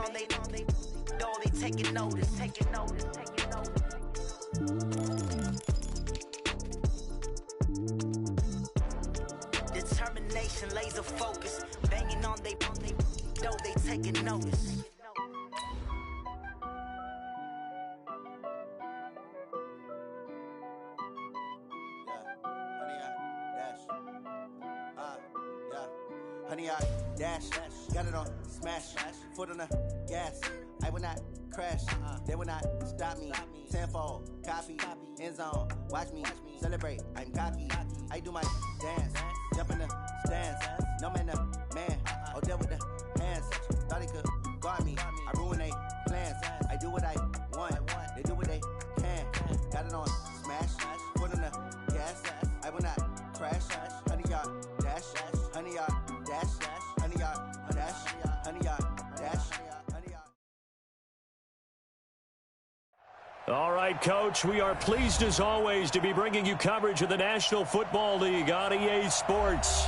on they taking notice. Determination, laser focus, banging on they taking notice. Honey, I dash, got it on smash, foot on the gas. I will not crash, they will not stop me. Tenfold, copy, end zone, watch me celebrate. I'm cocky, I do my dance, jump in the stands. No man, man, oh deal with the hands. Thought he could guard me, I ruin they plans. I do what I want, they do what they can. Got it on smash, foot on the gas. I will not crash, honey, y'all dash, honey, y'all dash, honey, y'all dash, honey, y'all dash, honey, y'all. All right, Coach, we are pleased as always to be bringing you coverage of the National Football League on EA Sports.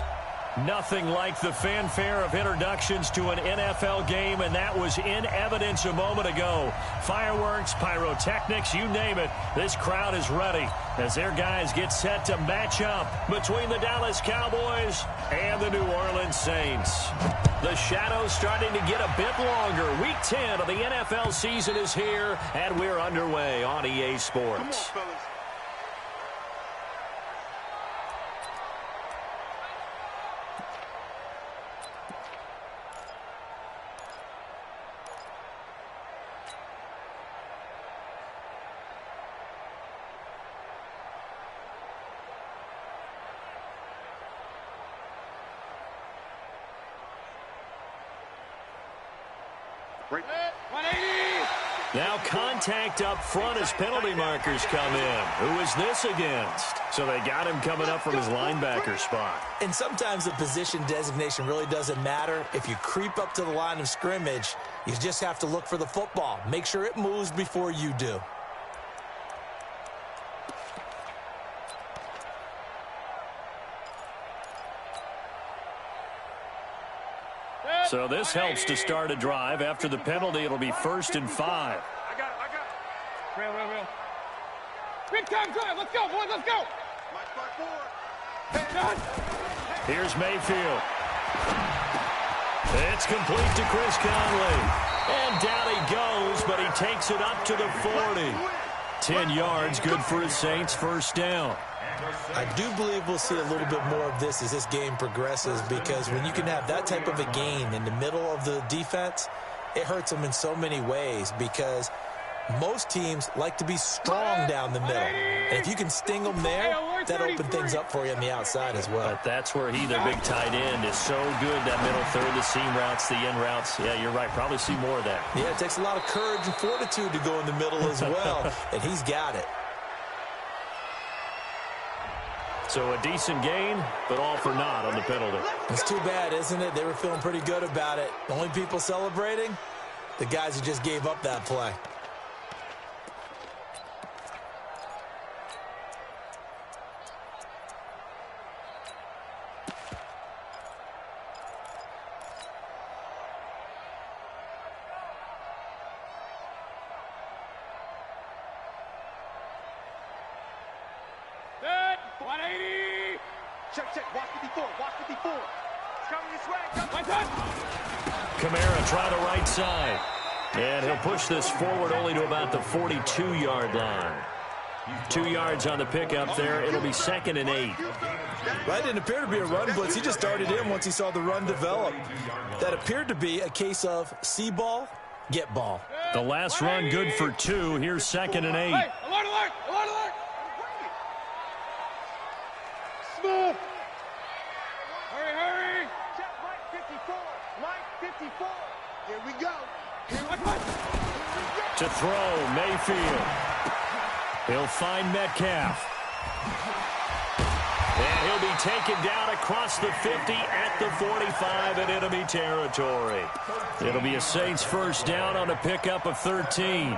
Nothing like the fanfare of introductions to an NFL game, and that was in evidence a moment ago. Fireworks, pyrotechnics, you name it. This crowd is ready as their guys get set to match up between the Dallas Cowboys and the New Orleans Saints. The shadow's starting to get a bit longer. Week 10 of the NFL season is here, and we're underway on EA Sports. Come on, fellas. Now contact up front as penalty markers come in. Who is this against? So they got him coming up from his linebacker spot. And sometimes the position designation really doesn't matter. If you creep up to the line of scrimmage, you just have to look for the football. Make sure it moves before you do. So this helps to start a drive. After the penalty, it'll be 1st and 5. I got it. Real. Big time drive. Let's go, boys. Let's go. Mike start forward. Hey, John. Here's Mayfield. It's complete to Chris Conley. And down he goes, but he takes it up to the 40. 10 yards, good for his Saints, first down. I do believe we'll see a little bit more of this as this game progresses, because when you can have that type of a gain in the middle of the defense, it hurts them in so many ways, because most teams like to be strong down the middle. And if you can sting them there, that opens things up for you on the outside as well. But that's where their big tight end, is so good, that middle third, the seam routes, the end routes. Yeah, you're right. Probably see more of that. Yeah, it takes a lot of courage and fortitude to go in the middle as well, and he's got it. So a decent gain, but all for naught on the penalty. It's too bad, isn't it? They were feeling pretty good about it. The only people celebrating, the guys who just gave up that play. Kamara try the right side. And he'll push this forward only to about the 42-yard line. 2 yards on the pickup there. It'll be 2nd and 8. That didn't appear to be a run blitz. He just started in once he saw the run develop. That appeared to be a case of see ball, get ball. The last run good for 2. Here's 2nd and 8. Hey, alert! Smooth. Hurry. Check Mike 54. Here we go. To throw, Mayfield. He'll find Metcalf. And he'll be taken down across the 50 at the 45 in enemy territory. It'll be a Saints first down on a pickup of 13.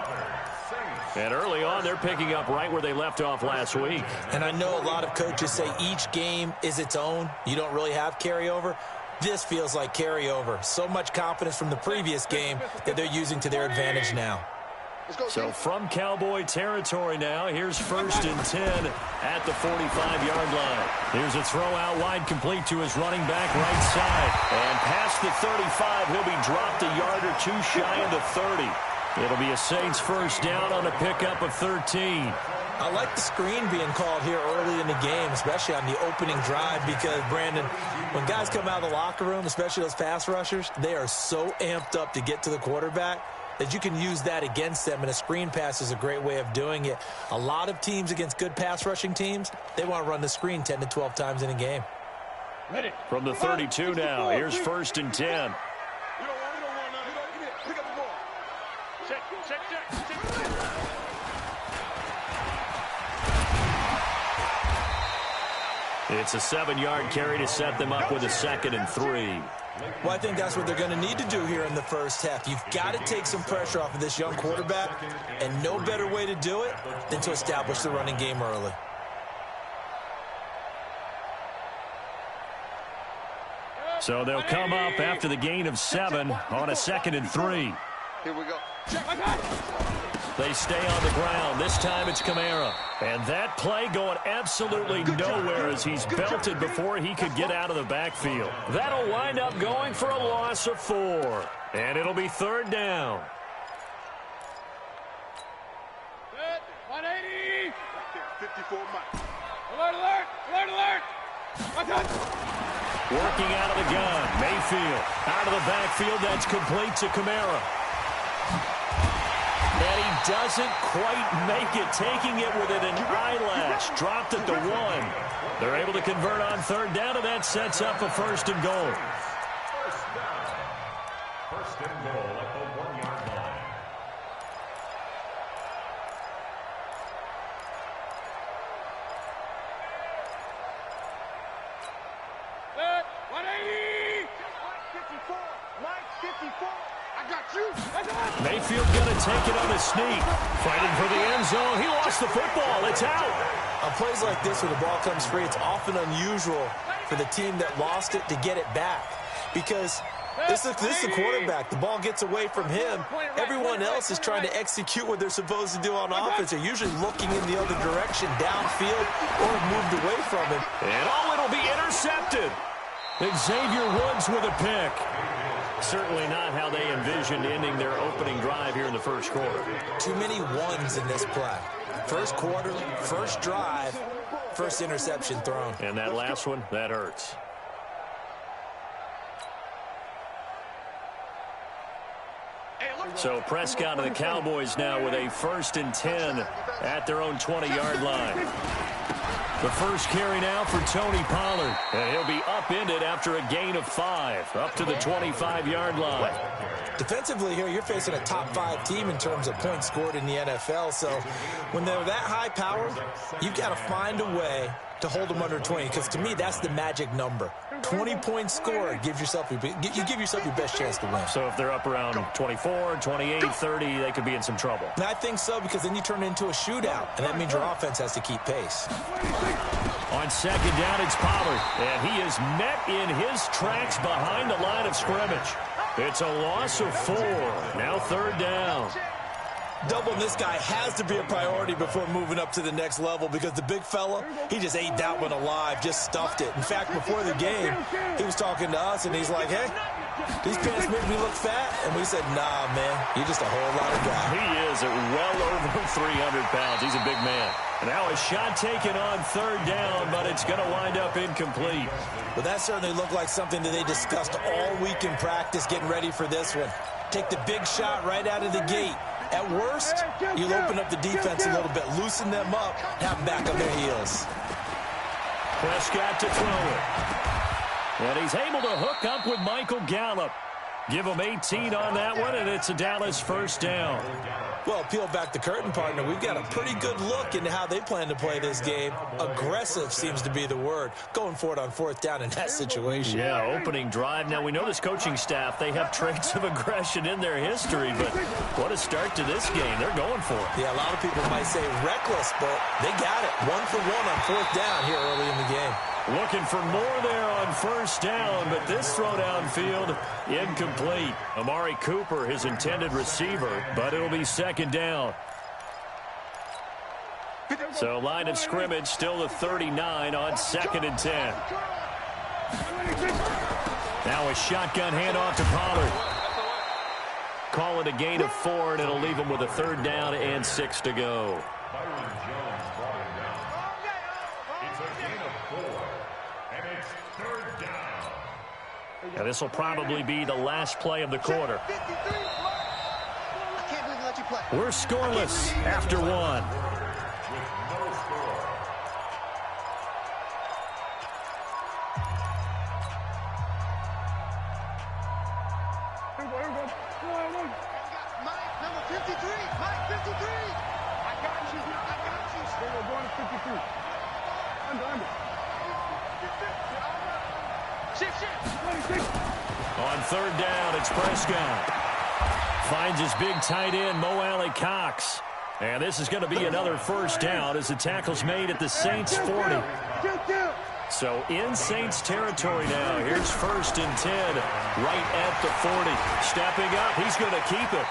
And early on, they're picking up right where they left off last week. And I know a lot of coaches say each game is its own. You don't really have carryover. This feels like carryover. So much confidence from the previous game that they're using to their advantage now. So from Cowboy territory now, here's 1st and 10 at the 45-yard line. Here's a throw out wide, complete to his running back right side. And past the 35, he'll be dropped a yard or two shy of the 30. It'll be a Saints first down on a pickup of 13. I like the screen being called here early in the game, especially on the opening drive, because, Brandon, when guys come out of the locker room, especially those pass rushers, they are so amped up to get to the quarterback that you can use that against them, and a screen pass is a great way of doing it. A lot of teams against good pass rushing teams, they want to run the screen 10 to 12 times in a game. Ready. From the 32 now, here's 1st and 10. It's a 7-yard carry to set them up with a 2nd and 3. Well, I think that's what they're going to need to do here in the first half. You've got to take some pressure off of this young quarterback, and no better way to do it than to establish the running game early. So they'll come up after the gain of 7 on a 2nd and 3. Here we go. They stay on the ground. This time it's Kamara. And that play going absolutely nowhere as he's belted before he could get out of the backfield. That'll wind up going for a loss of 4. And it'll be 3rd down. 180. 54 miles. Alert, alert, alert, alert. Working out of the gun. Mayfield out of the backfield. That's complete to Kamara. And he doesn't quite make it, taking it within an eyelash. Dropped at the 1. They're able to convert on 3rd down, and that sets up a 1st and goal. First and goal at the 1-yard line. Set. 180. Mike 54. Mike 54. I got you. Mayfield going to take it on a sneak. Fighting for the end zone. He lost the football. It's out. On plays like this where the ball comes free, it's often unusual for the team that lost it to get it back. Because this is the quarterback. The ball gets away from him. Everyone else is trying to execute what they're supposed to do on offense. They're usually looking in the other direction, downfield, or moved away from him. And it'll be intercepted. Xavier Woods with a pick. Certainly not how they envisioned ending their opening drive here in the first quarter. Too many ones in this play. First quarter, first drive, first interception thrown. And that last one, that hurts. So Prescott and the Cowboys now with a 1st and 10 at their own 20-yard line. The first carry now for Tony Pollard. And he'll be upended after a gain of 5, up to the 25-yard line. Defensively here, you're facing a top 5 team in terms of points scored in the NFL. So when they're that high powered, you've got to find a way to hold them under 20, because to me, that's the magic number. 20 points scored, you give yourself your best chance to win. So if they're up around 24, 28, 30, they could be in some trouble. And I think so, because then you turn it into a shootout, and that means your offense has to keep pace. On 2nd down, it's Pollard, and he is met in his tracks behind the line of scrimmage. It's a loss of 4. Now 3rd down. Doubling this guy has to be a priority before moving up to the next level, because the big fella, he just ate that one alive, just stuffed it. In fact, before the game, he was talking to us, and he's like, hey, these pants make me look fat. And we said, nah, man, you're just a whole lot of guy. He is at well over 300 pounds. He's a big man. Now a shot taken on 3rd down, but it's going to wind up incomplete. Well, that certainly looked like something that they discussed all week in practice, getting ready for this one. Take the big shot right out of the gate. At worst, you'll open up the defense a little bit, loosen them up, have them back on their heels. Prescott to throw it. And he's able to hook up with Michael Gallup. Give him 18 on that one, and it's a Dallas first down. Well, peel back the curtain, partner. We've got a pretty good look into how they plan to play this game. Aggressive seems to be the word. Going for it on fourth down in that situation. Yeah, opening drive. Now, we know this coaching staff, they have traits of aggression in their history, but what a start to this game. They're going for it. Yeah, a lot of people might say reckless, but they got it. 1 for 1 on fourth down here early in the game. Looking for more there on first down, but this throw downfield incomplete. Amari Cooper, his intended receiver, but it'll be second down. So line of scrimmage still the 39 on 2nd and 10. Now a shotgun handoff to Pollard. Call it a gain of 4, and it'll leave him with a 3rd down and 6 to go. Now this will probably be the last play of the quarter. We're scoreless after 1. Mike, number 53. Mike, 53. I got you. They were going to 53. Under. Shift. On 3rd down, it's Prescott. Finds his big tight end, Mo Alley Cox. And this is going to be another first down as the tackle's made at the Saints 40. So in Saints territory now. Here's 1st and 10 right at the 40. Stepping up, he's going to keep it.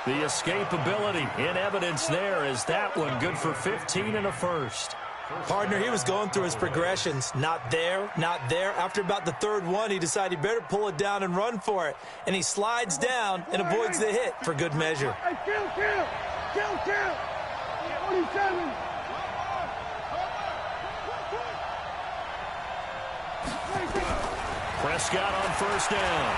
The escapability in evidence there is that one good for 15 and a first. Partner, he was going through his progressions. Not there, not there. After about the 3rd one, he decided he better pull it down and run for it. And he slides down and avoids the hit for good measure. Kill. 47. Prescott on 1st down.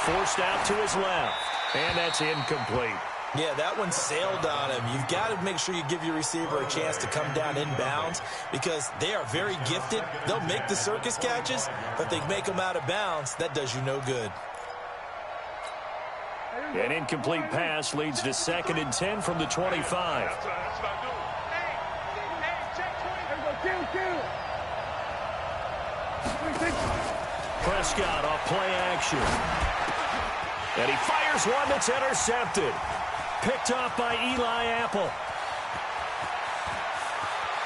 Forced out to his left. And that's incomplete. Yeah, that one sailed on him. You've got to make sure you give your receiver a chance to come down inbounds because they are very gifted. They'll make the circus catches, but they make them out of bounds. That does you no good. An incomplete pass leads to 2nd and 10 from the 25. Prescott off play action. And he fires one that's intercepted. Picked off by Eli Apple.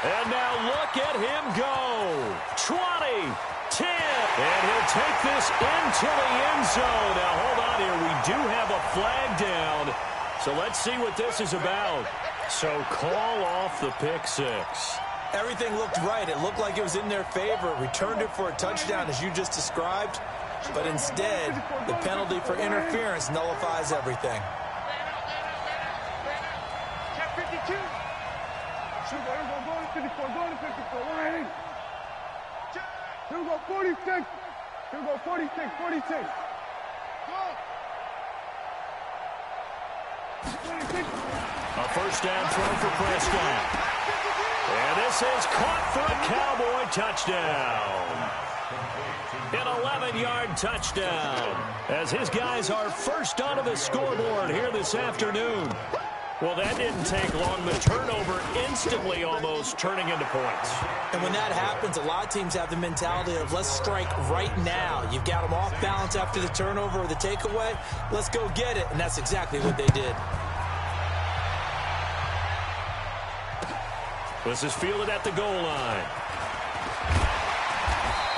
And now look at him go. 20, 10. And he'll take this into the end zone. Now hold on here. We do have a flag down. So let's see what this is about. So call off the pick 6. Everything looked right. It looked like it was in their favor. Returned it for a touchdown as you just described. But instead, the penalty for interference nullifies everything. 52. 54, going to 54. 180. Here we go, 46. Here we go, 46, 46. A first down throw for Prescott. And this is caught for a Cowboy touchdown. An 11-yard touchdown as his guys are first onto the scoreboard here this afternoon. Well, that didn't take long. The turnover instantly almost turning into points. And when that happens, a lot of teams have the mentality of let's strike right now. You've got them off balance after the turnover or the takeaway. Let's go get it. And that's exactly what they did. This is fielded at the goal line.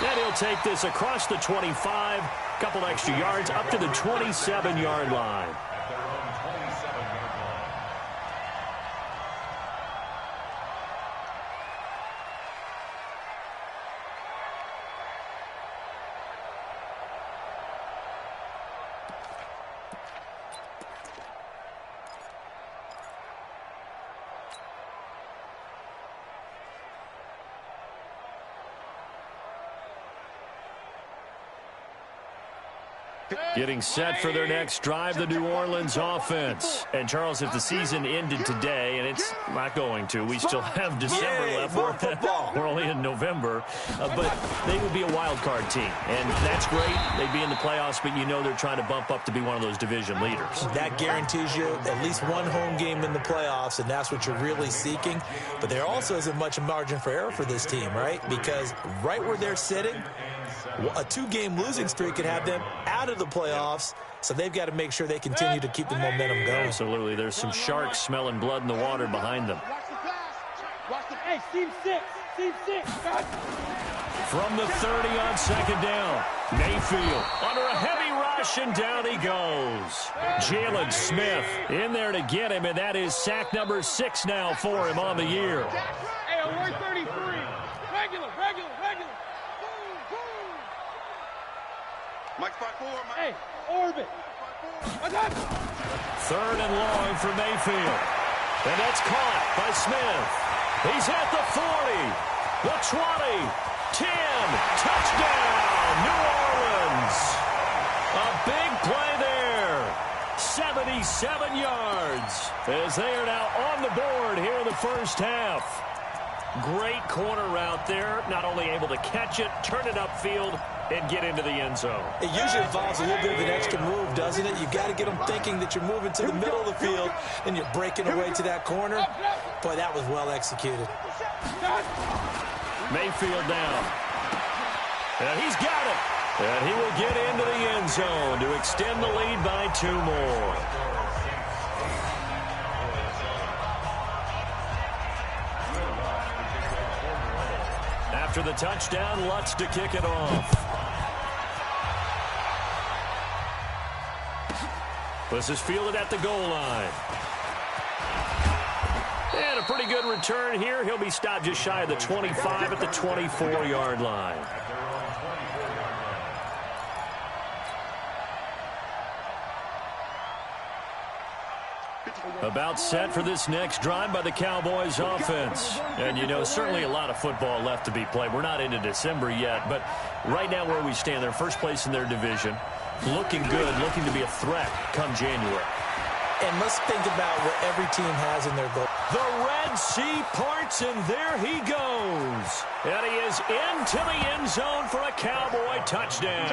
And he'll take this across the 25. Couple extra yards up to the 27-yard line. Getting set for their next drive, the New Orleans offense. And, Charles, if the season ended today, and it's not going to, we still have December left. We're only in November. But they would be a wild card team. And that's great. They'd be in the playoffs, but you know they're trying to bump up to be one of those division leaders. That guarantees you at least one home game in the playoffs, and that's what you're really seeking. But there also isn't much margin for error for this team, right? Because right where they're sitting, a 2-game losing streak could have them out of the playoffs, so they've got to make sure they continue to keep the momentum going. Absolutely. There's some sharks smelling blood in the water behind them. Hey, Team 6. Team 6. From the 30 on second down, Mayfield under a heavy rush, and down he goes. Jalen Smith in there to get him, and that is sack number 6 now for him on the year. Hey, alert 33. Regular. Mike's 5-4, Mike. Hey, orbit. Third and long for Mayfield. And that's caught by Smith. He's at the 40, the 20, 10, touchdown, New Orleans. A big play there. 77 yards as they are now on the board here in the first half. Great corner route there. Not only able to catch it, turn it upfield, and get into the end zone. It usually involves a little bit of an extra move, doesn't it? You've got to get them thinking that you're moving to the middle of the field and you're breaking away to that corner. Boy, that was well executed. Mayfield down. And he's got it. And he will get into the end zone to extend the lead by 2 more. After the touchdown, Lutz to kick it off. This is fielded at the goal line. And a pretty good return here. He'll be stopped just shy of the 25 at the 24-yard line. About set for this next drive by the Cowboys offense. And, you know, certainly a lot of football left to be played. We're not into December yet, but right now where we stand, they're first place in their division. Looking good, looking to be a threat come January. And let's think about what every team has in their goal. The Red Sea parts, and there he goes. And he is into the end zone for a Cowboy touchdown.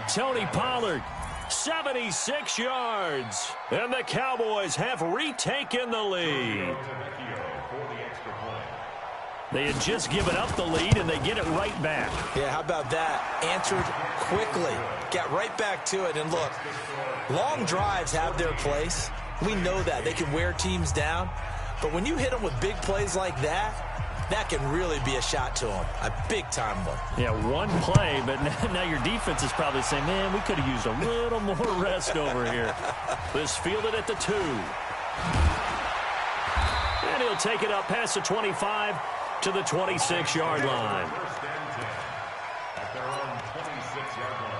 Tony Pollard, 76 yards. And the Cowboys have retaken the lead. They had just given up the lead, and they get it right back. Yeah, how about that? Answered quickly. Got right back to it. And look, long drives have their place. We know that. They can wear teams down. But when you hit them with big plays like that, that can really be a shot to them. A big-time one. Yeah, one play, but now your defense is probably saying, man, we could have used a little more rest over here. This fielded at the 2. And he'll take it up past the 25 to the 26-yard line. At their own 26-yard line.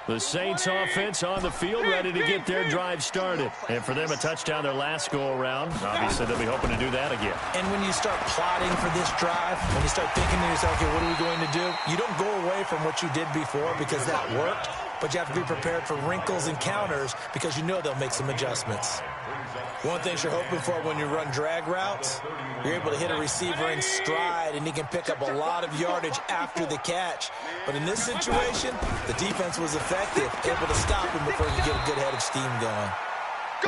The Saints offense on the field, ready to get their drive started. And for them, a touchdown their last go-around. Obviously, they'll be hoping to do that again. And when you start plotting for this drive, when you start thinking to yourself, okay, what are we going to do? You don't go away from what you did before because that worked, but you have to be prepared for wrinkles and counters because you know they'll make some adjustments. One of the things you're hoping for when you run drag routes, you're able to hit a receiver in stride, and he can pick up a lot of yardage after the catch. But in this situation, the defense was effective, able to stop him before he could get a good head of steam going.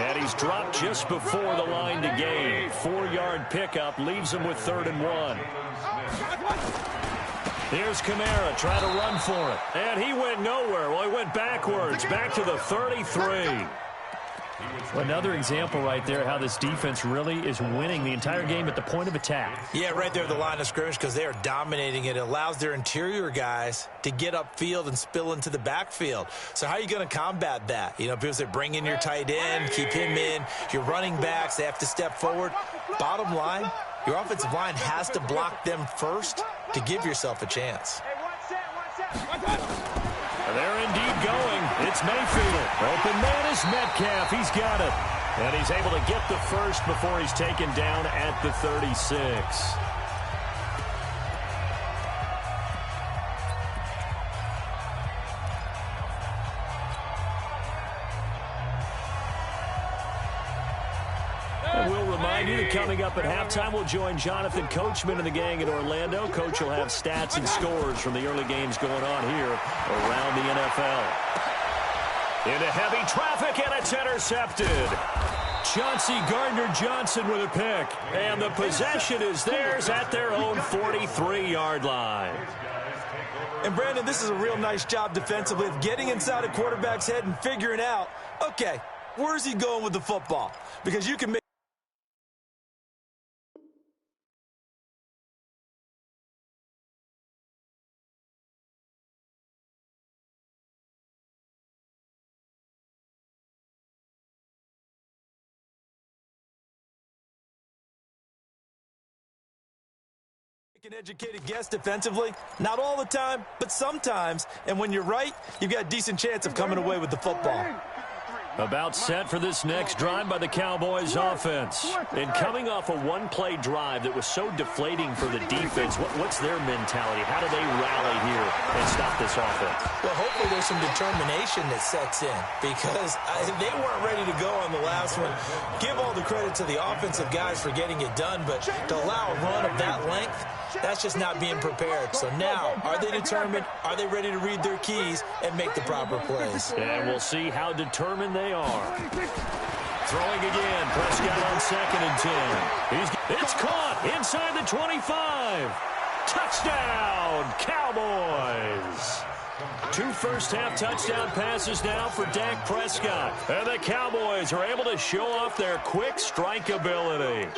And he's dropped just before the line to gain. 4-yard pickup leaves him with 3rd and 1. Here's Kamara trying to run for it. And he went nowhere. Well, he went backwards, back to the 33. Another example right there how this defense really is winning the entire game at the point of attack. Yeah, right there at the line of scrimmage because they are dominating it. It allows their interior guys to get upfield and spill into the backfield. So how are you going to combat that? You know, because they bring in your tight end, keep him in. Your running backs, they have to step forward. Bottom line, your offensive line has to block them first to give yourself a chance. And they're indeed going. It's Mayfield. Open man is Metcalf. He's got it. And he's able to get the first before he's taken down at the 36. And we'll remind you that coming up at halftime, we'll join Jonathan Coachman and the gang in Orlando. Coach will have stats and scores from the early games going on here around the NFL. Into heavy traffic, and it's intercepted. Chauncey Gardner-Johnson with a pick. And the possession is theirs at their own 43-yard line. And, Brandon, this is a real nice job defensively of getting inside a quarterback's head and figuring out, okay, where's he going with the football? Because you can make an educated guess defensively. Not all the time, but sometimes. And when you're right, you've got a decent chance of coming away with the football. About set for this next drive by the Cowboys offense. And coming off a one-play drive that was so deflating for the defense, what's their mentality? How do they rally here and stop this offense? Well, hopefully there's some determination that sets in because they weren't ready to go on the last one. Give all the credit to the offensive guys for getting it done, but to allow a run of that length, that's just not being prepared. So now, are they determined? Are they ready to read their keys and make the proper plays? And we'll see how determined they are. Throwing again. Prescott on 2nd and 10. It's caught inside the 25. Touchdown, Cowboys. 2 first-half touchdown passes now for Dak Prescott. And the Cowboys are able to show off their quick strike ability.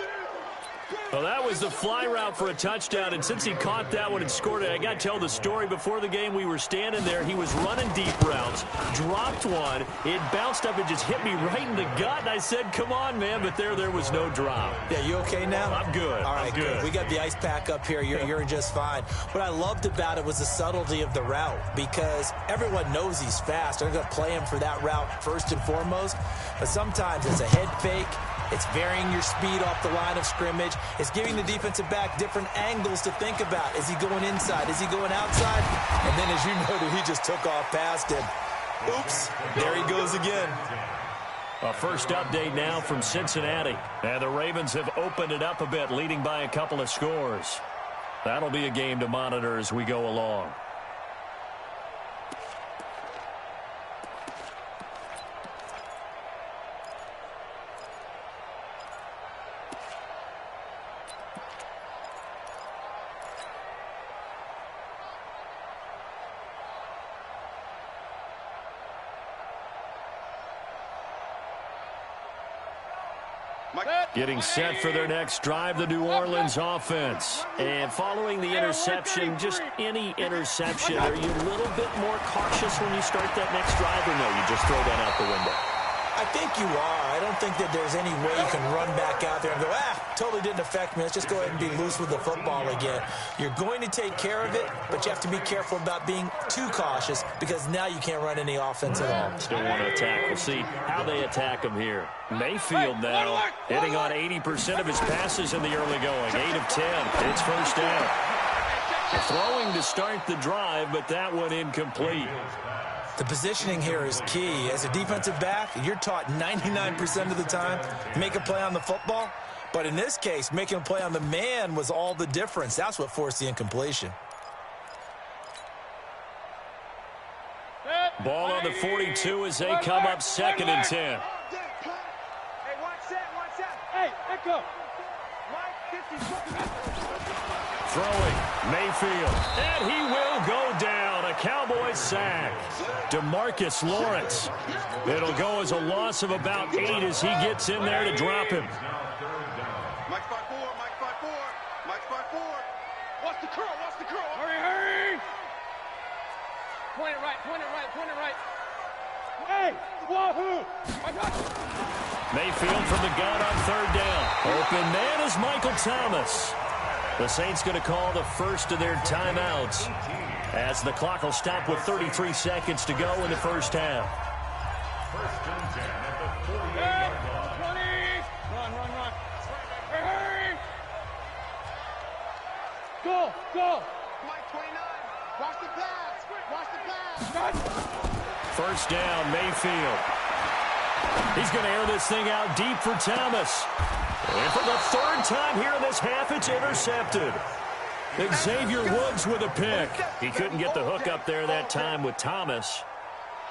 Well, that was the fly route for a touchdown, and since he caught that one and scored it, I got to tell the story. Before the game, we were standing there. He was running deep routes, dropped one. It bounced up and just hit me right in the gut, and I said, come on, man, but there was no drop. Yeah, you okay now? I'm good. All right, good. We got the ice pack up here. You're just fine. What I loved about it was the subtlety of the route because everyone knows he's fast. They're going to play him for that route first and foremost, but sometimes it's a head fake. It's varying your speed off the line of scrimmage. It's giving the defensive back different angles to think about. Is he going inside? Is he going outside? And then, as you noted, he just took off past him. Oops, there he goes again. A first update now from Cincinnati. And the Ravens have opened it up a bit, leading by a couple of scores. That'll be a game to monitor as we go along. Getting set for their next drive, the New Orleans offense. And following the interception, just any interception, are you a little bit more cautious when you start that next drive, or no, you just throw that out the window? I think you are. I don't think that there's any way you can run back out there and go, totally didn't affect me. Let's just go ahead and be loose with the football again. You're going to take care of it, but you have to be careful about being too cautious because now you can't run any offense at all. Still want to attack. We'll see how they attack him here. Mayfield now hitting on 80% of his passes in the early going. 8 of 10. It's first down. Throwing to start the drive, but that one incomplete. The positioning here is key. As a defensive back, you're taught 99% of the time, make a play on the football. But in this case, making a play on the man was all the difference. That's what forced the incompletion. Ball on the 42 as they come up 2nd and 10. Hey, watch that. Hey, echo. Throwing, Mayfield, and he will go down. A Cowboys sack. DeMarcus Lawrence. It'll go as a loss of about 8 as he gets in there to drop him. Mike 5-4. Watch the curl. Hurry. Point it right. Hey, wahoo. Mayfield from the gun on 3rd down. Open man is Michael Thomas. The Saints going to call the first of their timeouts as the clock will stop with 33 seconds to go in the first half. First and 10 at the 48-yard line. Run. Hurry. Go. Mike 29. Watch the pass. First down, Mayfield. He's going to air this thing out deep for Thomas. And for the third time here in this half, it's intercepted. Xavier Woods with a pick. He couldn't get the hook up there that time with Thomas.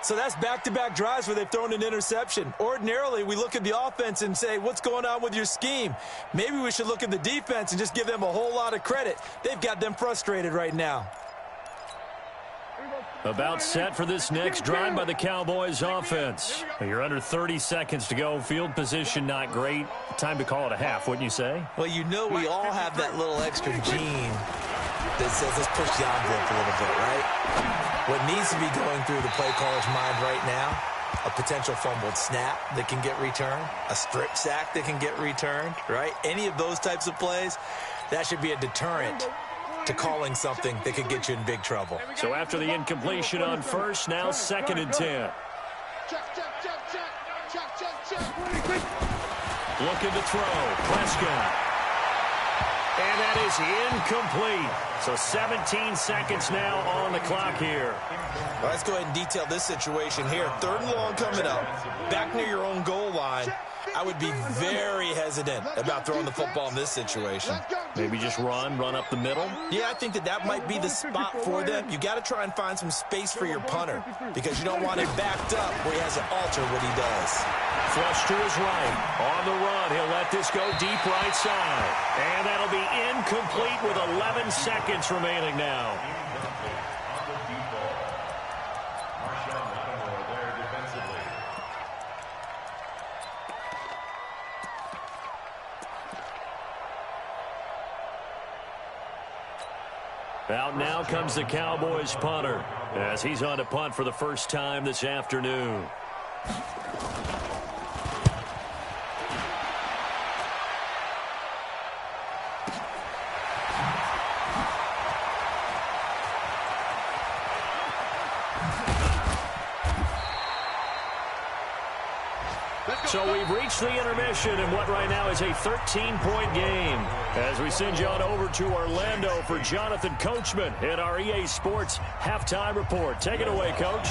So that's back-to-back drives where they've thrown an interception. Ordinarily, we look at the offense and say, what's going on with your scheme? Maybe we should look at the defense and just give them a whole lot of credit. They've got them frustrated right now. About set for this next drive by the Cowboys offense. You're under 30 seconds to go. Field position not great. Time to call it a half, wouldn't you say? Well, you know we all have that little extra gene that says let's push the envelope a little bit, right? What needs to be going through the play caller's mind right now, a potential fumbled snap that can get returned, a strip sack that can get returned, right? Any of those types of plays, that should be a deterrent to calling something that could get you in big trouble. So after the incompletion on first, now 2nd and 10. Looking to throw. Prescott. And that is incomplete. So 17 seconds now on the clock here. Well, let's go ahead and detail this situation here. 3rd and long coming up. Back near your own goal line. I would be very hesitant about throwing the football in this situation. Maybe just run up the middle? Yeah, I think that might be the spot for them. You got to try and find some space for your punter because you don't want him backed up where he has to alter what he does. Flush to his right. On the run, he'll let this go deep right side. And that'll be incomplete with 11 seconds remaining now. Out now comes the Cowboys punter as he's on to punt for the first time this afternoon. So we've reached the intermission in what right now is a 13-point game as we send you on over to Orlando for Jonathan Coachman in our EA Sports Halftime Report. Take it away, Coach.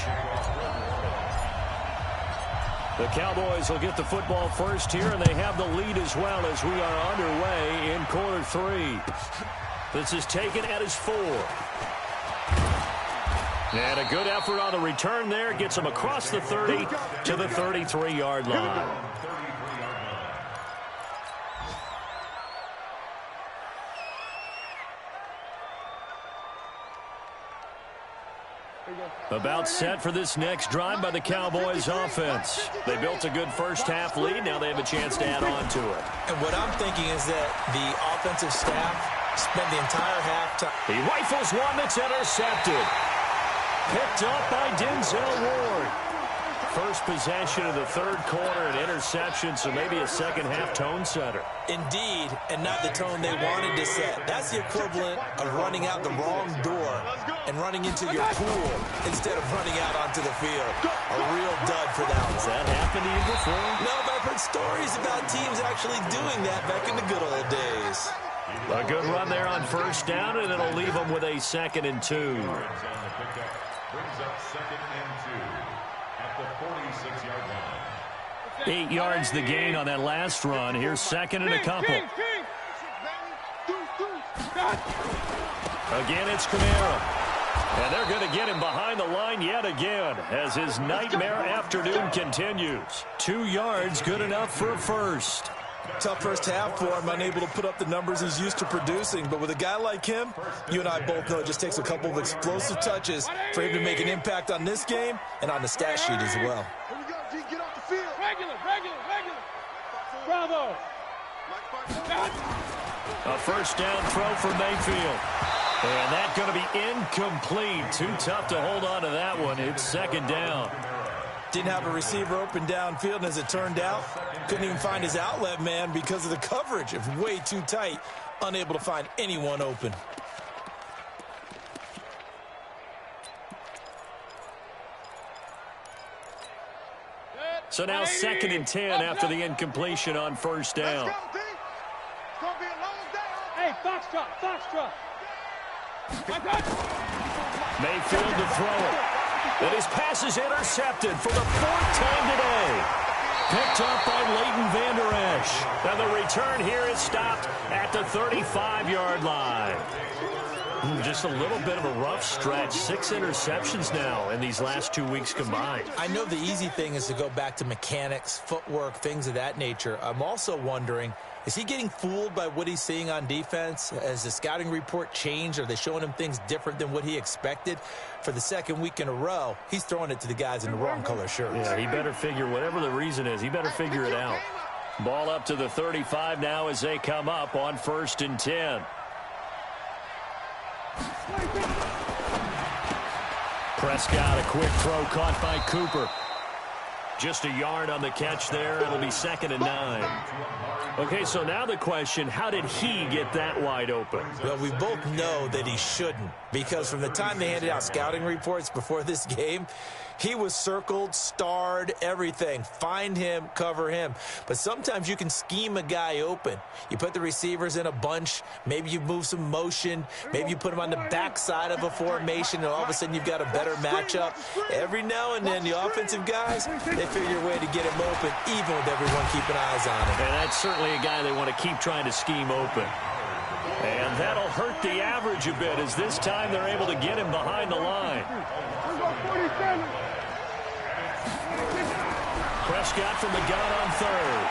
The Cowboys will get the football first here, and they have the lead as well as we are underway in quarter 3. This is taken at his 4. And a good effort on the return there. Gets him across the 30 to the 33-yard line. About set for this next drive by the Cowboys offense. They built a good first half lead. Now they have a chance to add on to it. And what I'm thinking is that the offensive staff spent the entire halftime. He rifles one that's intercepted. Picked up by Denzel Ward. First possession of the 3rd quarter, an interception, so maybe a second-half tone setter. Indeed, and not the tone they wanted to set. That's the equivalent of running out the wrong door and running into your pool instead of running out onto the field. A real dud for that one. Has that happened to you before? No, but I've heard stories about teams actually doing that back in the good old days. A good run there on first down, and it'll leave them with a 2nd and 2. Brings up 2nd and 2 at the 46-yard line. 8 yards the gain on that last run. Here's 2nd and a couple. Again, it's Kamara. And they're going to get him behind the line yet again as his nightmare afternoon continues. 2 yards, good enough for a first. Tough first half for him, unable to put up the numbers he's used to producing. But with a guy like him, you and I both know it just takes a couple of explosive touches for him to make an impact on this game and on the stat sheet as well. Here we go, G, get off the field. Regular. Bravo. A first down throw for Mayfield. And that's going to be incomplete. Too tough to hold on to that one. It's 2nd down. Didn't have a receiver open downfield, and as it turned out, couldn't even find his outlet man because of the coverage. It was way too tight unable to find anyone open. So now 2nd and 10 after the incompletion on first down. Hey, Foxtrot, Foxtrot. Mayfield to throw it. And his pass is intercepted for the 4th time today. Picked up by Leighton Vander Esch. And the return here is stopped at the 35-yard line. Just a little bit of a rough stretch. 6 interceptions now in these last 2 weeks combined. I know the easy thing is to go back to mechanics, footwork, things of that nature. I'm also wondering, is he getting fooled by what he's seeing on defense? Has the scouting report changed? Are they showing him things different than what he expected? For the 2nd week in a row, he's throwing it to the guys in the wrong color shirts. Yeah, he better figure, whatever the reason is, he better figure it out. Ball up to the 35 now as they come up on 1st and 10. Prescott, a quick throw caught by Cooper. Just a yard on the catch there. It'll be 2nd and 9. Okay, so now the question, how did he get that wide open? Well, we both know that he shouldn't, because from the time they handed out scouting reports before this game, he was circled, starred, everything. Find him, cover him. But sometimes you can scheme a guy open. You put the receivers in a bunch. Maybe you move some motion. Maybe you put them on the backside of a formation, and all of a sudden you've got a better matchup. Every now and then, the offensive guys, they figure a way to get him open, even with everyone keeping eyes on him. And that's certainly a guy they want to keep trying to scheme open. And that'll hurt the average a bit, as this time they're able to get him behind the line. Prescott from the gun on 3rd.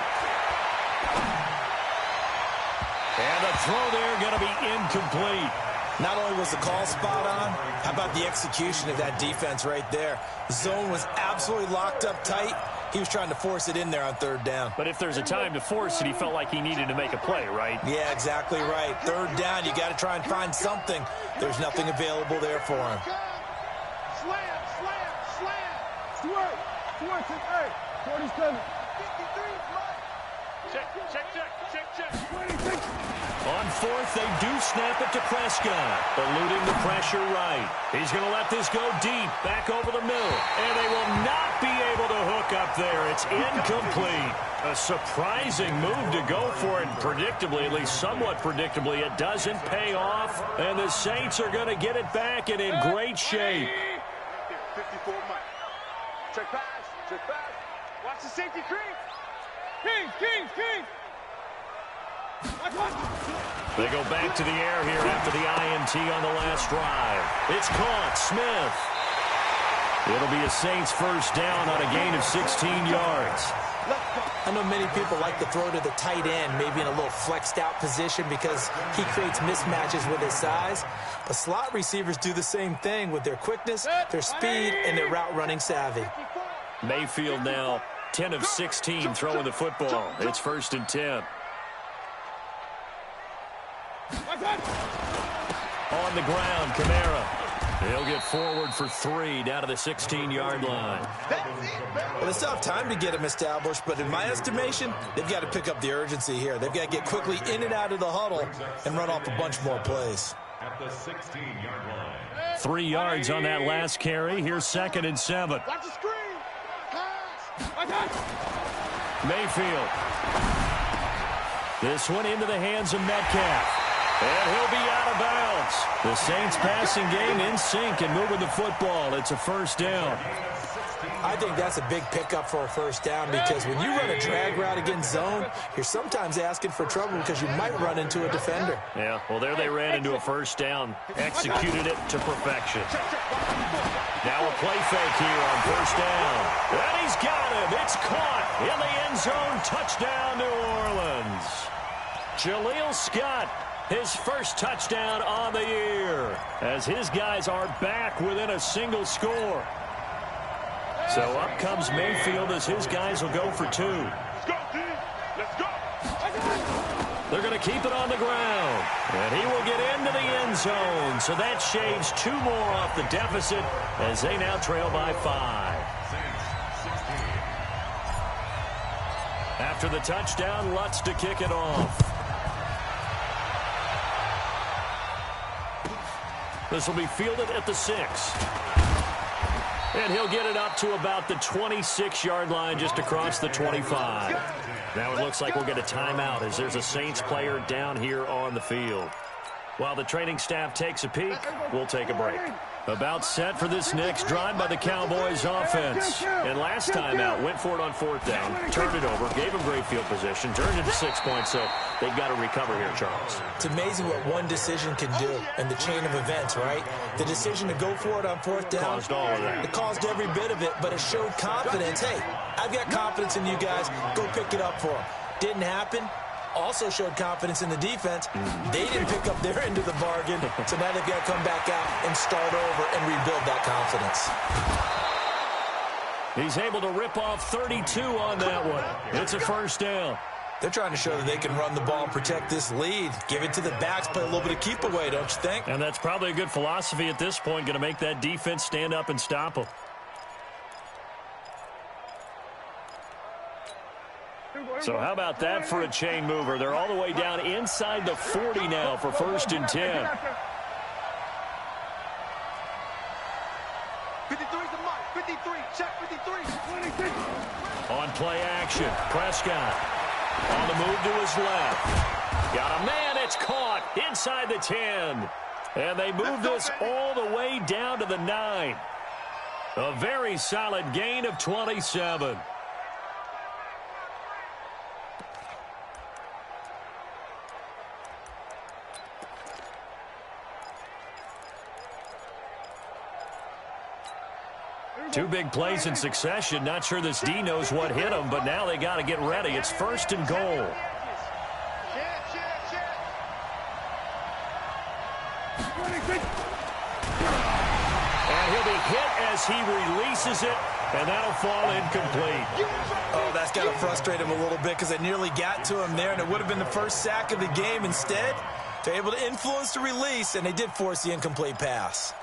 And the throw there going to be incomplete. Not only was the call spot on, how about the execution of that defense right there? The zone was absolutely locked up tight. He was trying to force it in there on 3rd down. But if there's a time to force it, he felt like he needed to make a play, right? Yeah, exactly right. 3rd down, you got to try and find something. There's nothing available there for him. Slam, slam, slam. Stuart, Stuart, hey, 47. 53, Check, check, check, check, check. 26. On 4th, they do snap it to Prescott, eluding the pressure right. He's going to let this go deep, back over the middle, and they will not be able to hook up there. It's incomplete. A surprising move to go for it, predictably, at least somewhat predictably. It doesn't pay off, and the Saints are going to get it back and in great shape. 54 Mike. Check pass, check pass. Watch the safety creep. Kings, Kings, Kings. They go back to the air here after the INT on the last drive. It's caught. Smith. It'll be a Saints 1st down on a gain of 16 yards. I know many people like to throw to the tight end, maybe in a little flexed out position because he creates mismatches with his size. But slot receivers do the same thing with their quickness, their speed, and their route running savvy. Mayfield now 10 of 16 throwing the football. It's 1st and 10. On the ground, Kamara. He'll get forward for 3 down to the 16-yard line. Well, they still have time to get him established, but in my estimation, they've got to pick up the urgency here. They've got to get quickly in and out of the huddle and run off a bunch more plays. At the 16-yard line. 3 yards on that last carry. Here's 2nd and 7. Watch the screen. Pass. Mayfield. This one into the hands of Metcalf. And he'll be out of bounds. The Saints passing game in sync and moving the football. It's a 1st down. I think that's a big pickup for a 1st down because when you run a drag route against zone, you're sometimes asking for trouble because you might run into a defender. Yeah, well, there they ran into a 1st down. Executed it to perfection. Now a play fake here on 1st down. And he's got him. It's caught in the end zone. Touchdown, New Orleans. Jaleel Scott, his 1st touchdown on the year, as his guys are back within a single score. So up comes Mayfield as his guys will go for 2. Let's go, D. Let's go. They're going to keep it on the ground. And he will get into the end zone. So that shaves 2 more off the deficit as they now trail by 5. After the touchdown, Lutz to kick it off. This will be fielded at the 6. And he'll get it up to about the 26-yard line, just across the 25. Now it looks like we'll get a timeout as there's a Saints player down here on the field. While the training staff takes a peek, we'll take a break. About set for this next drive by the Cowboys offense. And last time out, went for it on 4th down, turned it over, gave them great field position, turned it to 6 points, so they've got to recover here, Charles. It's amazing what one decision can do in the chain of events, right? The decision to go for it on 4th down. Caused all of that. It caused every bit of it, but it showed confidence. Hey, I've got confidence in you guys. Go pick it up for them. Didn't happen. Also showed confidence in the defense. They didn't pick up their end of the bargain, so now they've got to come back out and start over and rebuild that confidence. He's able to rip off 32 on that one. It's a 1st down. They're trying to show that they can run the ball and protect this lead. Give it to the backs, play a little bit of keep away, don't you think? And that's probably a good philosophy at this point, going to make that defense stand up and stop them. So how about that for a chain mover? They're all the way down inside the 40 now for 1st and 10. 53's the mark. 53. Check 53. On play action, Prescott on the move to his left. Got a man, it's caught inside the 10. And they move this all the way down to the 9. A very solid gain of 27. Two big plays in succession. Not sure this D knows what hit him, but now they got to get ready. It's 1st and goal. And he'll be hit as he releases it, and that'll fall incomplete. Oh, that's got to frustrate him a little bit because they nearly got to him there, and it would have been the first sack of the game. Instead, they're able to influence the release, and they did force the incomplete pass.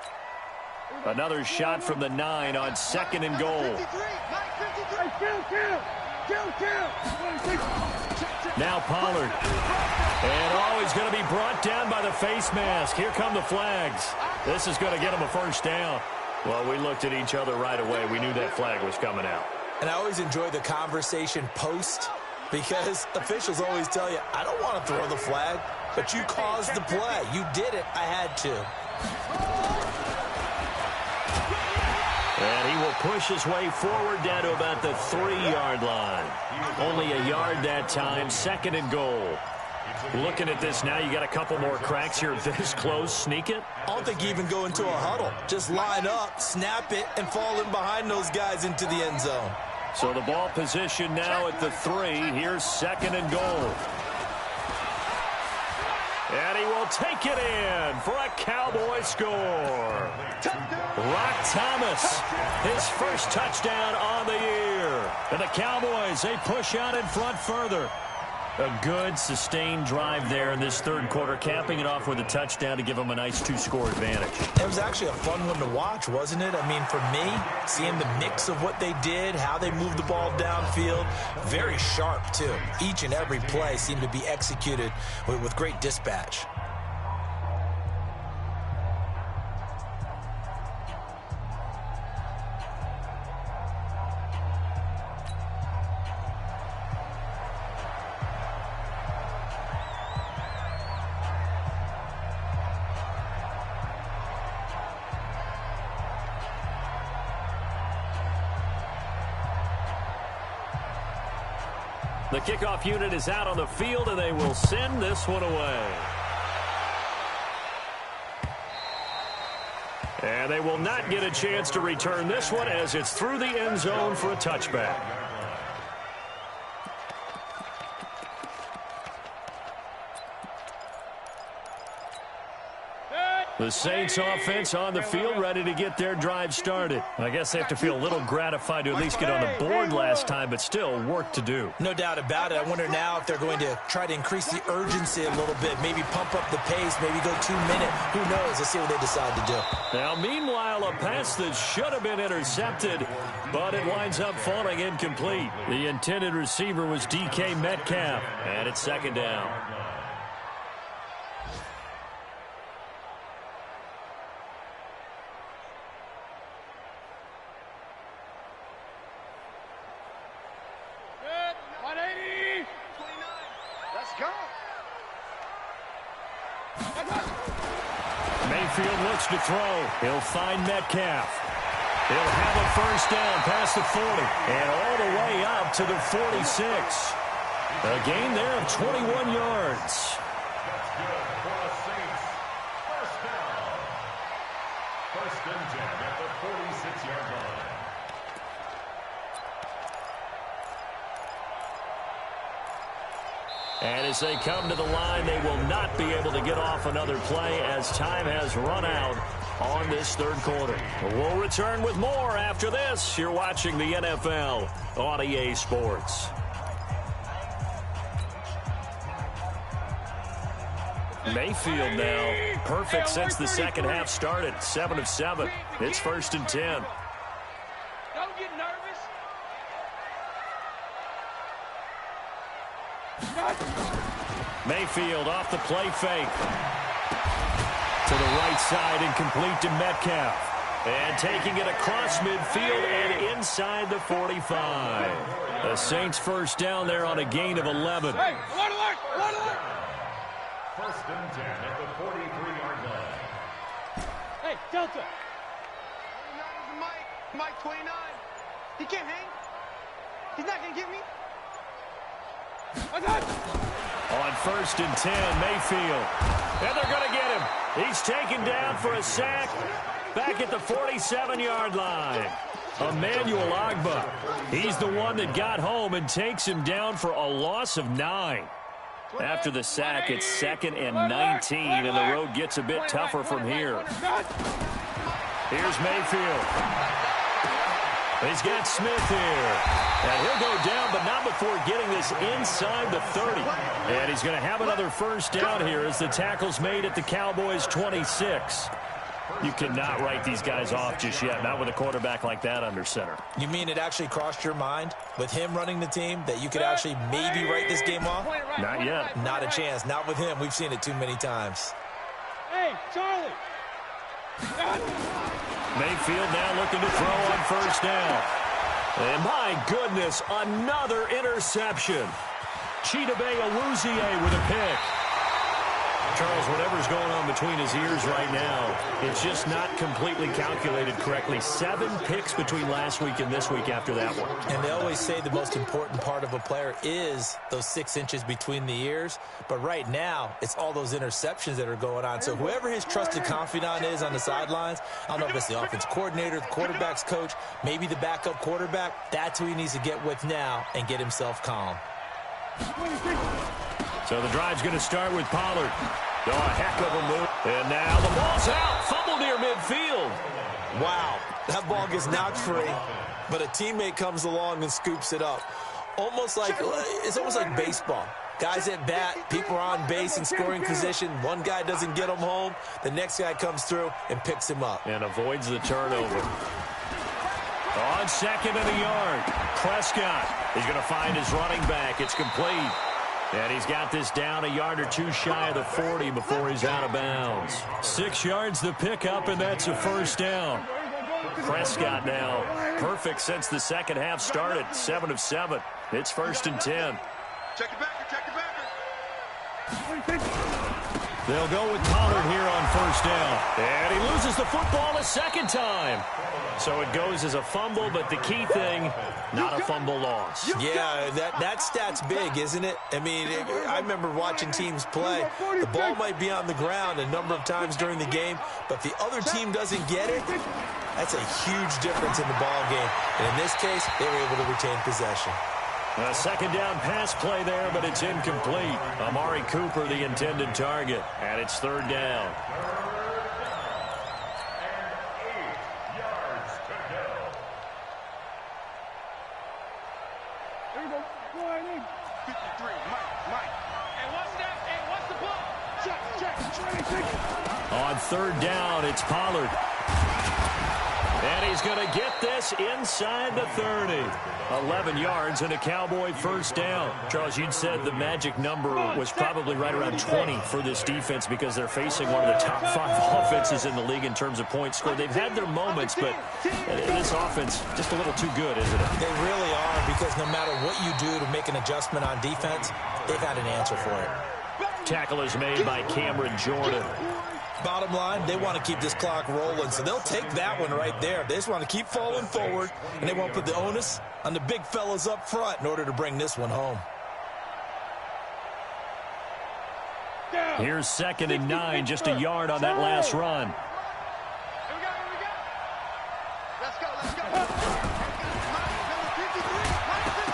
Another shot from the 9 on 2nd and goal. Now Pollard. And he's going to be brought down by the face mask. Here come the flags. This is going to get him a 1st down. Well, we looked at each other right away. We knew that flag was coming out. And I always enjoy the conversation post because officials always tell you, I don't want to throw the flag, but you caused the play. You did it. I had to. And he will push his way forward down to about the 3-yard line. Only a yard that time, 2nd and goal. Looking at this now, you got a couple more cracks here this close. Sneak it? I don't think you even go into a huddle. Just line up, snap it, and fall in behind those guys into the end zone. So the ball position now at the 3. Here's 2nd and goal. And he will take it in for a Cowboy score. Rock Thomas, his first touchdown on the year. And the Cowboys, they push out in front further. A good, sustained drive there in this 3rd quarter, capping it off with a touchdown to give them a nice 2-score advantage. It was actually a fun one to watch, wasn't it? I mean, for me, seeing the mix of what they did, how they moved the ball downfield, very sharp, too. Each and every play seemed to be executed with great dispatch. The kickoff unit is out on the field, and they will send this one away. And they will not get a chance to return this one as it's through the end zone for a touchback. The Saints offense on the field, ready to get their drive started. I guess they have to feel a little gratified to at least get on the board last time, but still work to do. No doubt about it. I wonder now if they're going to try to increase the urgency a little bit, maybe pump up the pace, maybe go 2-minute. Who knows? Let's see what they decide to do. Now, meanwhile, a pass that should have been intercepted, but it winds up falling incomplete. The intended receiver was DK Metcalf, and it's 2nd down. Let's go. Mayfield looks to throw. He'll find Metcalf. He'll have a first down past the 40 and all the way up to the 46. A gain there of 21 yards. That's good for the Saints. First down. First and 10 at the 46-yard line. And as they come to the line, they will not be able to get off another play as time has run out on this third quarter. We'll return with more after this. You're watching the NFL on EA Sports. Mayfield now perfect since the second half started. 7 of 7. It's first and 10. Don't get nervous. Mayfield off the play fake. To the right side and complete to Metcalf. And taking it across midfield and inside the 45. The Saints first down there on a gain of 11. Hey, alert, alert, alert, alert. First and 10 at the 43-yard line. Hey, Delta. 29 is Mike 29. He can't hang. He's not going to get me. On first and 10, Mayfield. And they're going to get him. He's taken down for a sack back at the 47-yard line. Emmanuel Ogbah. He's the one that got home and takes him down for a loss of 9. After the sack, it's 2nd and 19, and the road gets a bit tougher from here. Here's Mayfield. He's got Smith here. And he'll go down, but not before getting this inside the 30. And he's going to have another first down here as the tackle's made at the Cowboys' 26. You cannot write these guys off just yet, not with a quarterback like that under center. You mean it actually crossed your mind with him running the team that you could actually maybe write this game off? Not yet. Not a chance. Not with him. We've seen it too many times. Hey, Charlie. Mayfield now looking to throw on first down. And my goodness, another interception. Chidobe Awuzie with a pick. Charles, whatever's going on between his ears right now, it's just not completely calculated correctly. 7 picks between last week and this week after that one. And they always say the most important part of a player is those 6 inches between the ears. But right now, it's all those interceptions that are going on. So whoever his trusted confidant is on the sidelines, I don't know if it's the offense coordinator, the quarterback's coach, maybe the backup quarterback, that's who he needs to get with now and get himself calm. So the drive's going to start with Pollard. Oh, a heck of a move. And now the ball's out. Fumble near midfield. Wow. That ball gets knocked free, but a teammate comes along and scoops it up. It's almost like baseball. Guys at bat, people are on base in scoring position. One guy doesn't get him home. The next guy comes through and picks him up. And avoids the turnover. On 2nd and a yard. Prescott. He's going to find his running back. It's complete. And he's got this down a yard or 2 shy of the 40 before he's out of bounds. 6 yards the pickup, and that's a first down. Prescott now perfect since the second half started. 7 of 7. It's first and 10. Check it backer, check it backer. They'll go with Pollard here on first down. And he loses the football a second time. So it goes as a fumble, but the key thing, not a fumble loss. Yeah, that stat's big, isn't it? I mean, I remember watching teams play. The ball might be on the ground a number of times during the game, but the other team doesn't get it. That's a huge difference in the ball game. And in this case, they were able to retain possession. A second down pass play there, but it's incomplete. Amari Cooper, the intended target, and it's third down. On third down, it's Pollard. And he's going to get this inside the 30. 11 yards and a Cowboy first down. Charles, you'd said the magic number was probably right around 20 for this defense because they're facing one of the top 5 offenses in the league in terms of points scored. They've had their moments, but this offense just a little too good, isn't it? They really are, because no matter what you do to make an adjustment on defense, they've had an answer for it. Tackle is made by Cameron Jordan. Bottom line, they want to keep this clock rolling, so they'll take that one right there. They just want to keep falling forward, and they won't put the onus on the big fellas up front in order to bring this one home. Here's 2nd and 9, just a yard on that last run. Here we go. Let's go.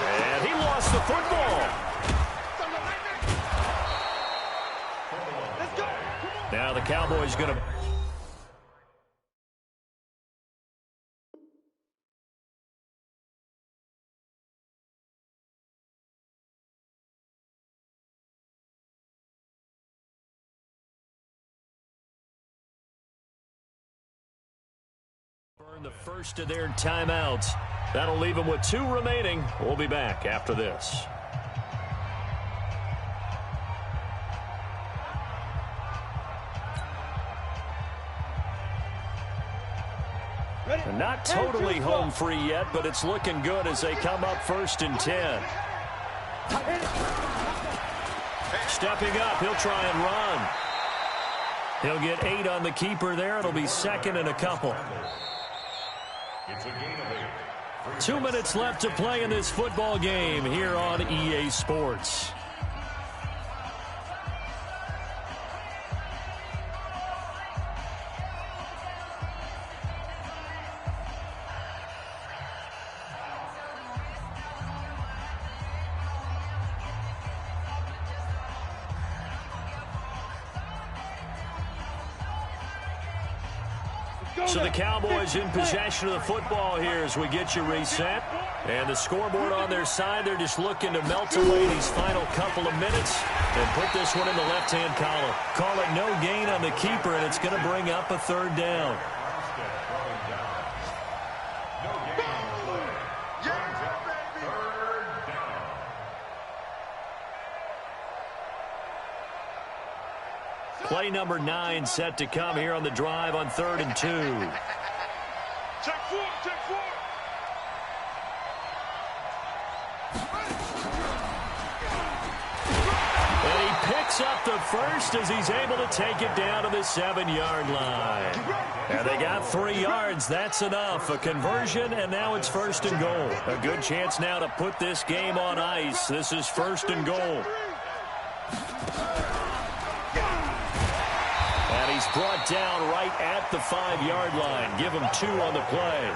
And he lost the football. Let's go. Now the Cowboys going to... burn the first of their timeouts. That'll leave them with 2 remaining. We'll be back after this. Not totally home free yet, but it's looking good as they come up 1st and 10. Stepping up, he'll try and run. He'll get 8 on the keeper there. It'll be 2nd and a couple. It's a gain of 8. 2 minutes left to play in this football game here on EA Sports. So the Cowboys in possession of the football here as we get you reset. And the scoreboard on their side, they're just looking to melt away these final couple of minutes and put this one in the left-hand column. Call it no gain on the keeper, and it's going to bring up a 3rd down. Play number 9 set to come here on the drive on 3rd and 2. Check 4. And he picks up the first as he's able to take it down to the 7-yard line. And they got 3 yards. That's enough. A conversion, and now it's 1st and goal. A good chance now to put this game on ice. This is 1st and goal. And he's brought down right at the 5-yard line. Give him 2 on the play.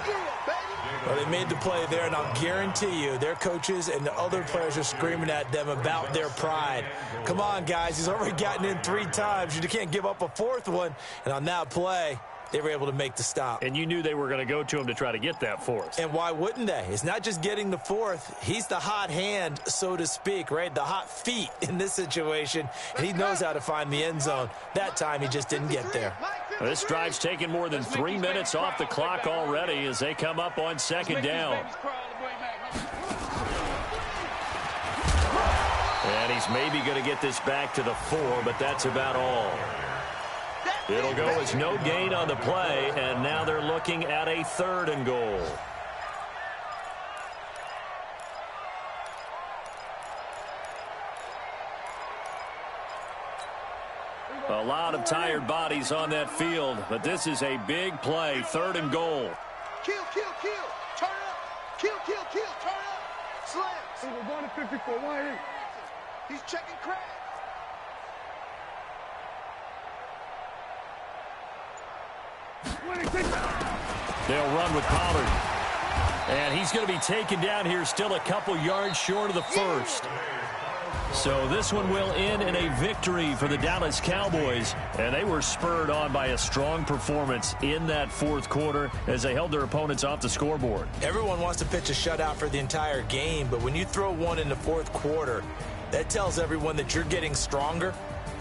Well, they made the play there, and I'll guarantee you their coaches and the other players are screaming at them about their pride. Come on, guys. He's already gotten in 3 times. You can't give up a 4th one. And on that play, they were able to make the stop. And you knew they were going to go to him to try to get that 4th. And why wouldn't they? It's not just getting the 4th. He's the hot hand, so to speak, right? The hot feet in this situation. And he knows how to find the end zone. That time, he just didn't get there. This drive's taken more than 3 minutes off the clock already as they come up on 2nd down. And he's maybe going to get this back to the 4, but that's about all. It'll go as no gain on the play, and now they're looking at a 3rd and goal. A lot of tired bodies on that field, but this is a big play, 3rd and goal. Kill. Turn up. Kill. Turn up. Slams. We're going to 54. Why ain't? He's checking crabs. They'll run with Pollard. And he's going to be taken down here still a couple yards short of the 1st. So this one will end in a victory for the Dallas Cowboys. And they were spurred on by a strong performance in that 4th quarter as they held their opponents off the scoreboard. Everyone wants to pitch a shutout for the entire game, but when you throw one in the 4th quarter, that tells everyone that you're getting stronger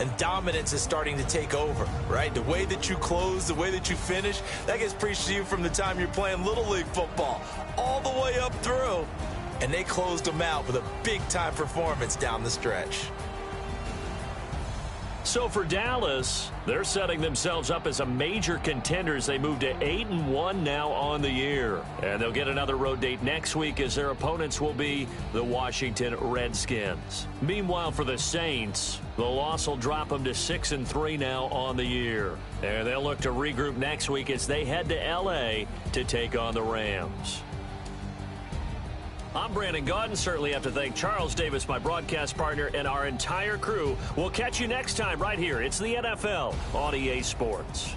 and dominance is starting to take over, right? The way that you close, the way that you finish, that gets preached to you from the time you're playing Little League football all the way up through. And they closed them out with a big-time performance down the stretch. So for Dallas, they're setting themselves up as a major contender as they move to 8-1 now on the year. And they'll get another road date next week as their opponents will be the Washington Redskins. Meanwhile, for the Saints, the loss will drop them to 6-3 now on the year. And they'll look to regroup next week as they head to L.A. to take on the Rams. I'm Brandon Gaudin. Certainly have to thank Charles Davis, my broadcast partner, and our entire crew. We'll catch you next time right here. It's the NFL on EA Sports.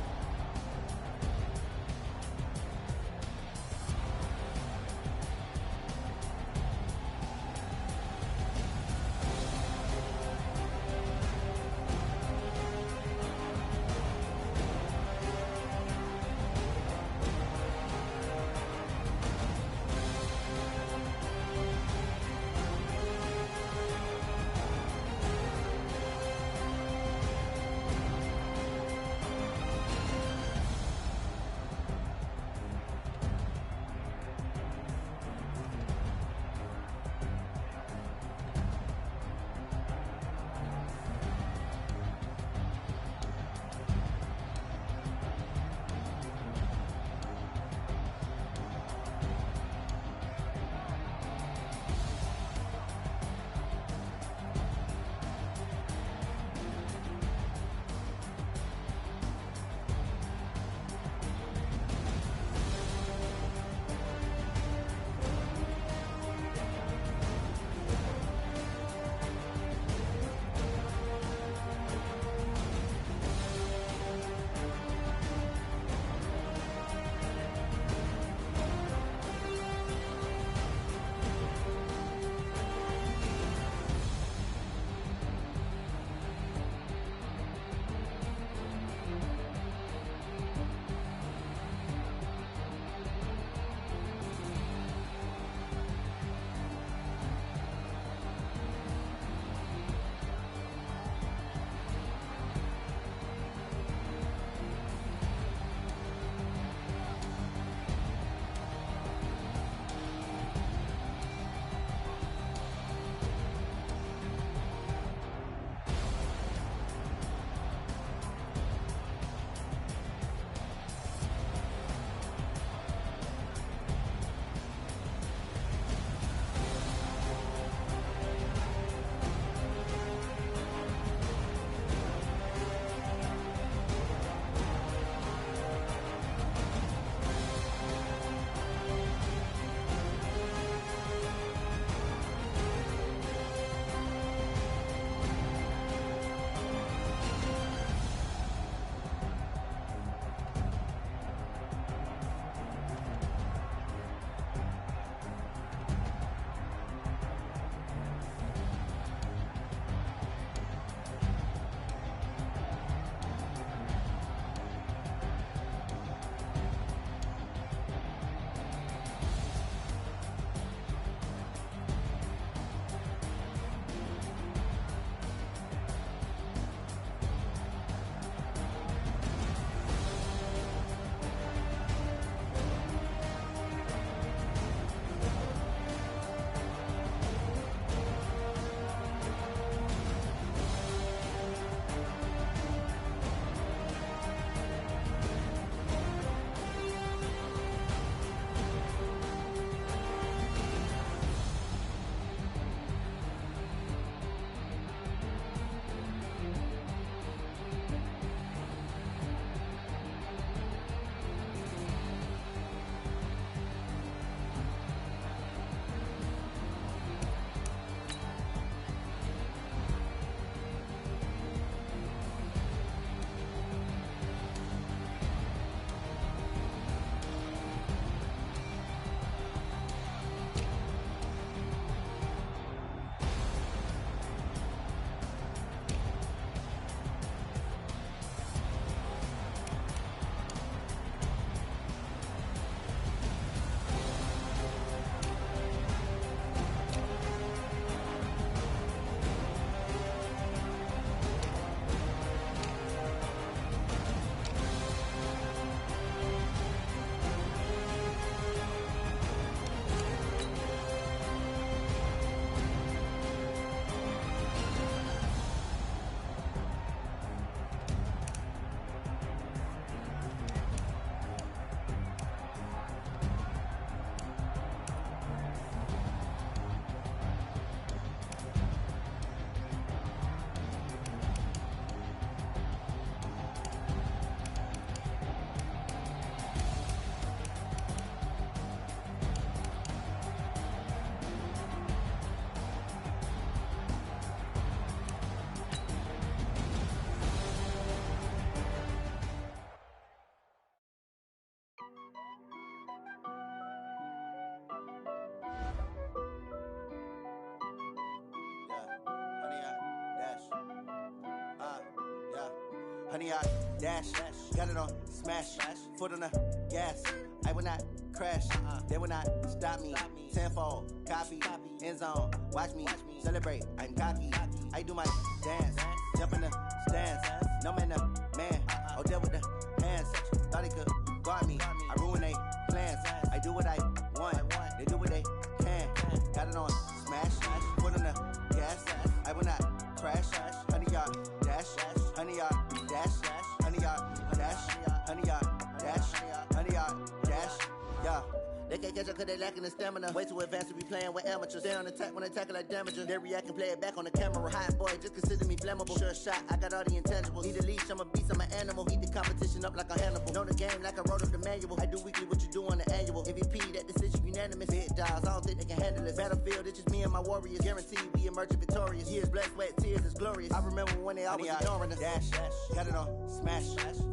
honey, I dash. Got it on smash. Foot on the gas. I will not crash. They will not stop me. Tenfold, copy, end zone. Watch me celebrate. I'm cocky. I do my dance. Jump in the stands. No man, no man. Oh, deal with the hands. Thought he could guard me. I ruin they plans. I do what I want. They do what they can. Got it on smash. Foot on the gas. I will not crash. Honey, yard dash. Honey, yard dash. Honey, yard dash. Honey, yard dash. Honey, yard dash. Yeah. They can't catch up cause they lacking the stamina. Way too advanced to be playing with amateurs. Stay on attack when I tackle like damager. They react and play it back on the camera. Hot boy, just consider me flammable. Sure shot, I got all the intangibles. Need a leash, I'm a beast, I'm an animal. Heat the competition up like a Hannibal. Know the game like I wrote up the manual. I do weekly what you do on the annual. MVP, that decision unanimous. Big dials, I don't think they can handle it. Battlefield, it's just me and my warriors. Guaranteed we emerging victorious. Years, blood, sweat, tears, it's glorious. I remember when they always ignoring us. Dash, got it on smash.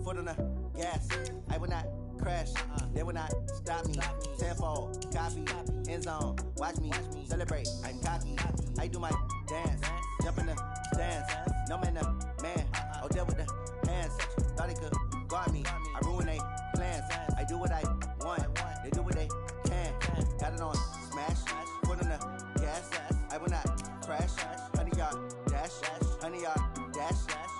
Foot on the gas. I will not crash. They will not stop me. Tenfold, copy, end zone. Watch me celebrate. I'm cocky. I do my dance. Jump in the stands. No man, no man. Oh, deal with the hands. Thought he could guard me. I ruin they plans. I do what I want. They do what they can. Got it on smash. Foot on the gas. I will not crash. Honey, yard dash. Honey, yard dash.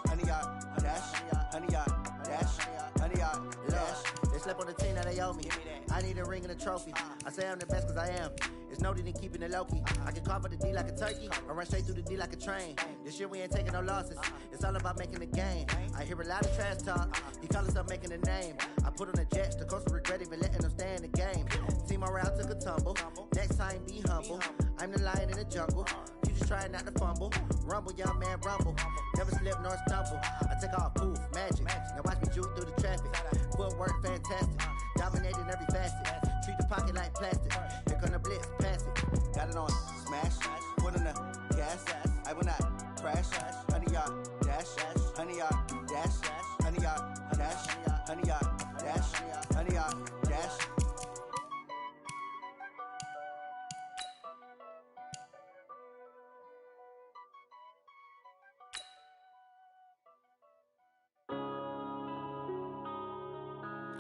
Honey, yard dash. Honey, yard dash. Honey, yard dash. They slept on the team that they owe me. I need a ring and a trophy. I say I'm the best cause I am. It's no need in keeping it low-key. I can carve up the D like a turkey or run straight through the D like a train. This year we ain't taking no losses. It's all about making the game. I hear a lot of trash talk. He call himself making a name. I put on the jets. The coach will regret even letting them stay in the game. Team around took a tumble. Next time be humble. I'm the lion in the jungle. You just trying not to fumble. Rumble, young man, rumble. Never slip nor stumble. I take off, poof, magic. Now watch me juke through the traffic. Footwork fantastic. Dominating every facet. Treat the pocket like plastic. Here come the blitz, pass it. Got it on smash. Foot on the gas. I will not crash. Honey, yard dash. Honey, yard dash. Honey, yard dash. Honey, yard dash. Honey, yard dash.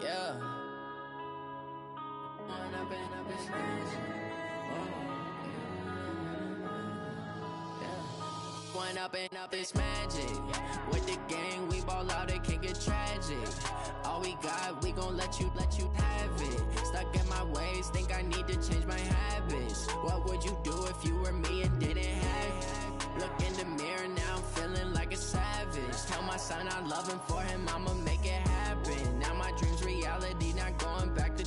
Yeah. One up and up, it's magic. With the gang, we ball out, it can get tragic. All we got, we gon' let you have it. Stuck in my ways, think I need to change my habits. What would you do if you were me and didn't have it? Look in the mirror, now I'm feeling like a savage. Tell my son I love him, for him I'ma make it happen. Now my dream's reality, not going back to.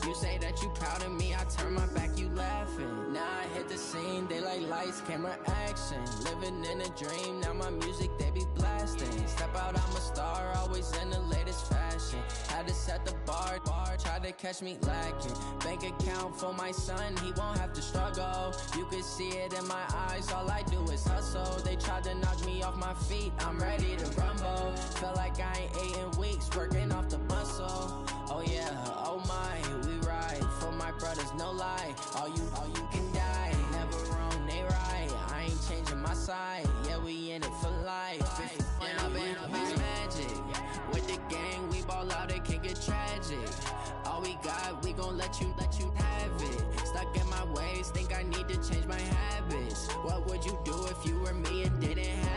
You say that you proud of me, I turn my back, you laughing. Now I hit the scene, they like lights, camera, action. Living in a dream, now my music, they be blasting. Step out, I'm a star, always in the latest fashion. Had to set the bar, try to catch me lacking. Bank account for my son, he won't have to struggle. You can see it in my eyes, all I do is hustle. They tried to knock me off my feet, I'm ready to rumble. Felt like I ain't ate in weeks, working off the muscle. Oh yeah, oh my, we ride for my brothers, no lie. All you can die, never wrong, they right. I ain't changing my side, yeah, we in it for life. And up it's magic. With the gang, we ball out, it can get tragic. All we got, we gon' let you have it. Stuck in my ways, think I need to change my habits. What would you do if you were me and didn't have